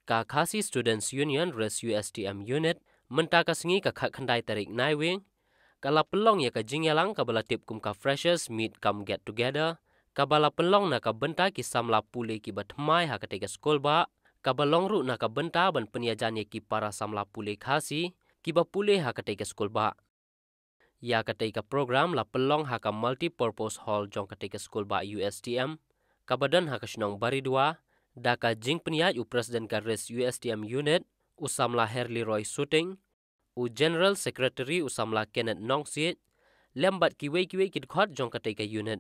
ka Khasi Students Union res USTM unit menta ka sengi ka khat khandai tarik naiwing kala pelong ya ka jingyalang ka bala tip kum ka freshers meet come get together ka bala pelong na ka benta ki samla pule ki batmai ha ka tega skol ba ka balong ru na ka benta ban penyajan ye ki para samla pule Khasi ki ba pule ha ka tega skol ba ya ka tega program la pelong ha ka multi purpose hall jong ka tega skol ba USTM ka badan ha ka shnong bari dua Daka jing penyat u Presiden Kares USTM unit usamla Herli Roy Shooting u General Secretary usamla Kenneth Nongsit lembat kiwe kidkhot jong katika unit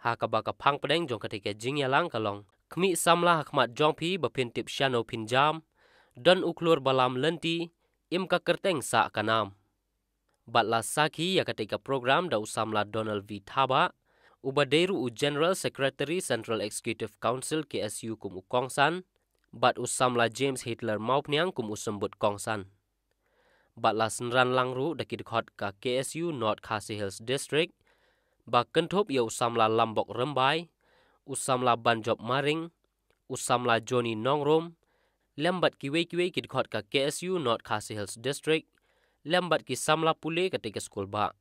ha kabaka phang pedeng jong katika jing yalang kalong khmi samla hakmat jong phi bapin tip shano pinjam don uklur balam lenti im ka kerteng sa kanam batla saki ya katika program da usamla Donald V Thaba Ubaderu u General Secretary Central Executive Council KSU kum ukongsan, bat usamla James Hitler maupniang kum usembut kongsan. Batla senran langru daki dekhot ka KSU North Khasi Hills District, ba kentup ya usamla Lambok Rembai, usamla Banjob Maring, usamla Johnny Nongrom, lembat kiwe ki dekhot ka KSU North Khasi Hills District, lembat ki samla pule ketika skol ba.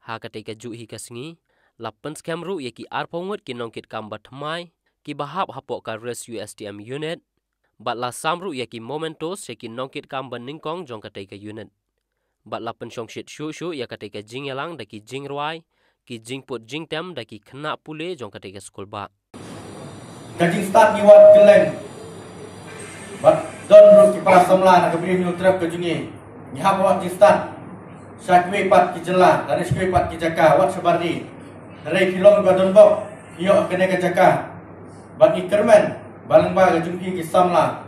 Ha ketika juhi kasengi, Lapan skamru ye ki arpongut ki nongkit kambat mai ki bahap hapok ka res USTM unit batla samru ye ki momentos ye ki nongkit kamban ningkong jong katai ka unit batla penshongshit shu ya katai ka jing yalang da ki jing ruai ki jing put jing tem da ki kena pule jong katai ka skol ba kajing start ni wat keleng bat don ru ki para samla na kabri ni utrap ke jungi ni hap wat jing start sakwe pat ki jela dan sakwe pat ki jaka wat sebardi Dari kilong badon bok, iyo kena kejaka. Bagi kermen, balang baga jumpi kisamla,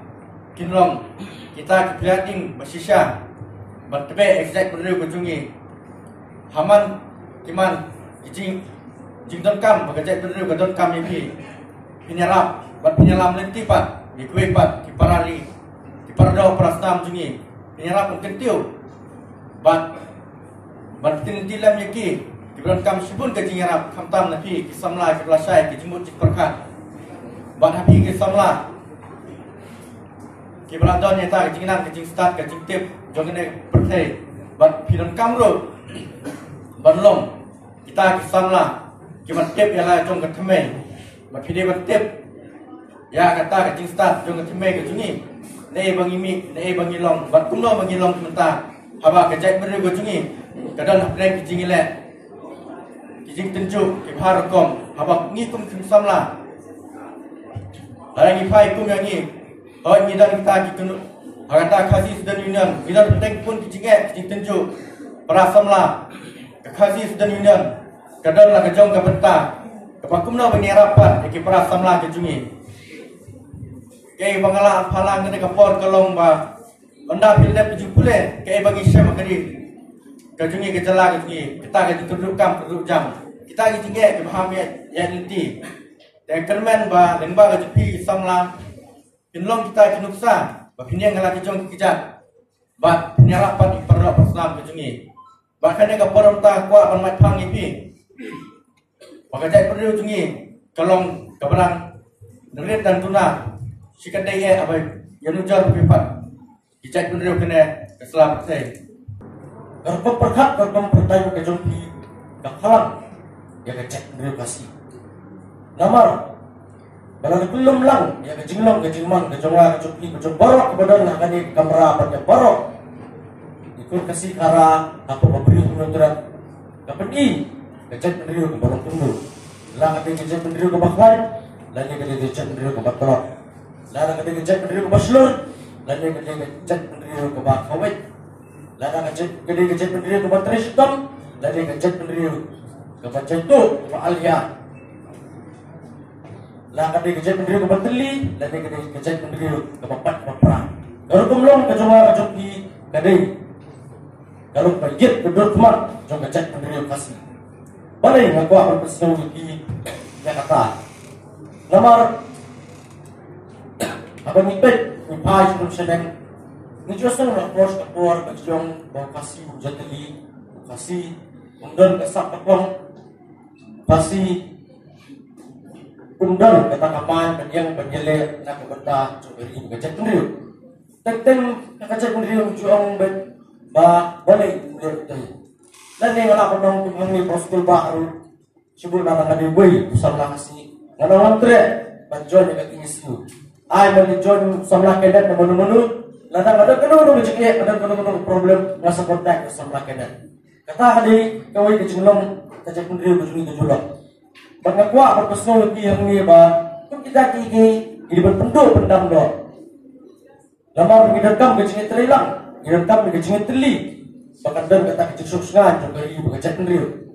kinlong, kita kepilihating bersisya, bertebe exact berdua kejungi. Haman, kiman, kijing, jingdon kam, bekerja berdua kedon kam ini. Penyerap, penyelam lenti pat, dikue pat, kiparali, kiparado prasnam jungi. Penyerap kentiu, bertinti lam yaki. Kibran kam sibun ke jingarap kamtam napi kisamla kibelasai kijimut jikperkat bat hapi kisamla kibran don nyata kijingan kijing start kijing tip jongene perthai bat piran kamro banlong kita kisamla kiman tip yala jong kathme bat pide bat tip ya kata kijing start jong kathme kijingi nei bangimi nei bangilong bat kumno bangilong menta haba kejai beru kijingi kadan hapre kijingile Kijing tenjuk kibhar kom habak ngi kum samla Larang ipai kum yang ni Hoi ngidan kita kikunu Hagata Khasi Student Union Ngidan penting pun kijing tenjuk Para samla Khasi Student Union Kadang lah kejong ke benta Kepakum na bagi rapat Eki para samla kejungi Kei bangala apalang Kena kapor kalong ba Benda pilih pijung pulih Kei bagi syam kadi Kejungi kejala kejungi kita keduduk jam kita kejinge kebaham ya nanti dan kermen ba lengba kejepi samla pinlong kita kinuksa ba pinyang ngala kejong kejat ba penyarapan iparla perslam kejungi bahkan ka poromta kwa banmat phang ipi bakajai perlu jungi kalong kabarang nerit dan tuna sikadai abai yanujar pipat kijat perlu kena keselam saya Garpa perkat garpa pertanyaan kejumpi Kakhalang Ya kecek berukasi Namar Balang belum lang Ya kejinglong kejingmang Kejongla kejumpi Kejong barok kebadan Nakani kamera Pada barok Ikut kasih kara Apa memberi penuturan Kapedi Kecek pendiriu ke barang tunggu Lang ada kecek pendiriu ke baklan Lagi ada kecek pendiriu ke baklok Lang ada kecek pendiriu ke baslur Lagi ada kecek pendiriu ke bakhawit Lada kecet pendiriu ke bateri hitam, lada kecet pendiriu ke bacentu, ke alia. Lada kecet pendiriu ke bateli, lada kecet pendiriu ke bapat perang. Kalau kumlong ke Jawa ke Joki kadai. Kalau pergi ke Dortmund, jom kecet pendiriu kasih. Balai ngaku akan bersenang di Jakarta. Nomor apa nipet, nipai sebelum sedang Nijosong rapor kapor kejong bakasi jateli bakasi undon kesak kapong bakasi kundan kata kapan pendiang penjele nak kebentar cuberi berkecek kendriu teng kecek kendriu juang bet ba boleh berarti dan ni ngala penong mengi proskul baru sebelum nang ngadi boy samlah kasi nganong tre banjon ni isu ai menjon samlah kedat menu ladang ada kena becek ada kena problem ngasa kontak samlah kedat kata kali kawai kecilong kecek kendriu kejulok bang kuat berpesona lagi yang ni ba tu kita kiki ini berbentuk pendam do lama pergi dekam ke cingit terilang direkam ke cingit teli bahkan dan kata kecil susah juga ibu kecek kendriu